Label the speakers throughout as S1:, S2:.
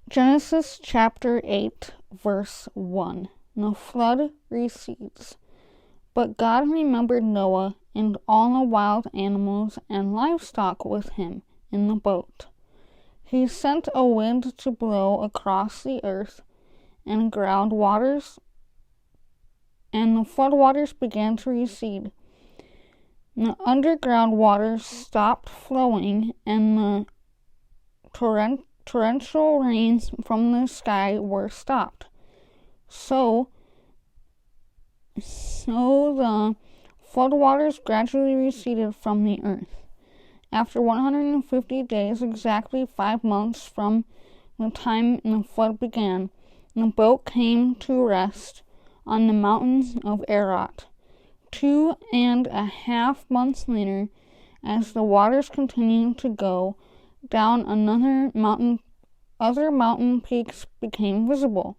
S1: Genesis chapter 8, verse 1. The flood recedes. But God remembered Noah and all the wild animals and livestock with him in the boat. He sent a wind to blow across the earth, and ground waters, and the floodwaters began to recede. The underground waters stopped flowing, and the torrential rains from the sky were stopped. So the floodwaters gradually receded from the earth. After 150 days, exactly 5 months from the time the flood began, the boat came to rest on the mountains of Ararat. 2.5 months later, as the waters continued to go down, other mountain peaks became visible.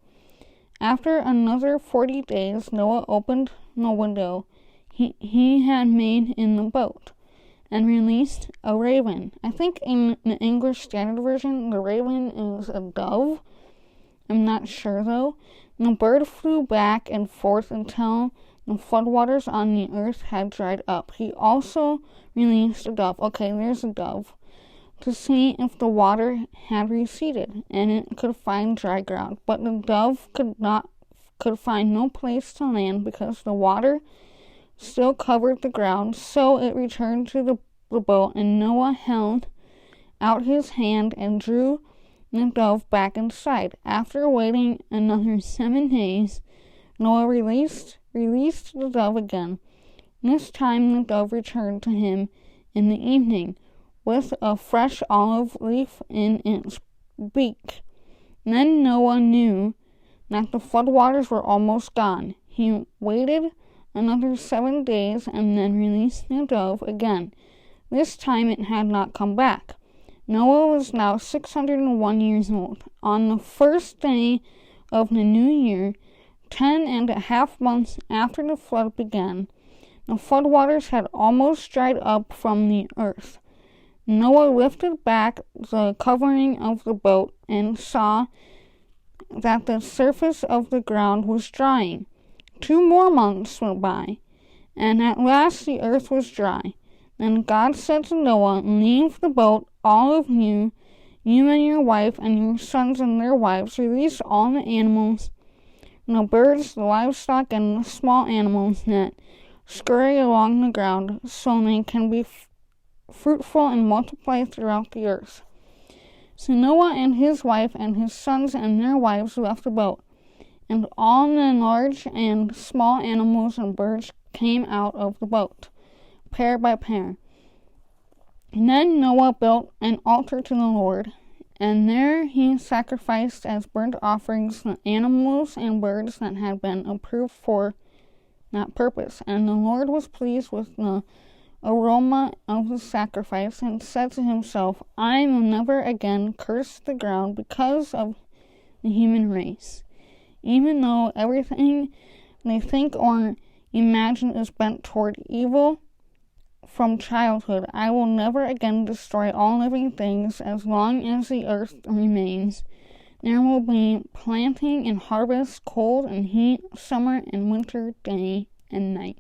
S1: After another 40 days, Noah opened the window he had made in the boat and released a raven. I think in the English Standard Version, the raven is a dove. I'm not sure though. The bird flew back and forth until the floodwaters on the earth had dried up. He also released a dove. Okay, there's a dove. To see if the water had receded and it could find dry ground. But the dove could find no place to land because the water still covered the ground. So it returned to the boat, and Noah held out his hand and drew the dove back inside. After waiting another 7 days, Noah released the dove again. This time the dove returned to him in the evening with a fresh olive leaf in its beak. Then Noah knew that the floodwaters were almost gone. He waited another 7 days and then released the dove again. This time it had not come back. Noah was now 601 years old. On the first day of the new year, 10.5 months after the flood began, the floodwaters had almost dried up from the earth. Noah lifted back the covering of the boat and saw that the surface of the ground was drying. 2 more months went by, and at last the earth was dry. Then God said to Noah, "Leave the boat, all of you and your wife and your sons and their wives. Release all the animals, the birds, the livestock, and the small animals that scurry along the ground, so they can be fruitful and multiply throughout the earth." So Noah and his wife and his sons and their wives left the boat, and all the large and small animals and birds came out of the boat, pair by pair. And then Noah built an altar to the Lord, and there he sacrificed as burnt offerings the animals and birds that had been approved for that purpose. And the Lord was pleased with the aroma of the sacrifice and said to himself, "I will never again curse the ground because of the human race. Even though everything they think or imagine is bent toward evil from childhood, I will never again destroy all living things. As long as the earth remains, there will be planting and harvest, cold and heat, summer and winter, day and night."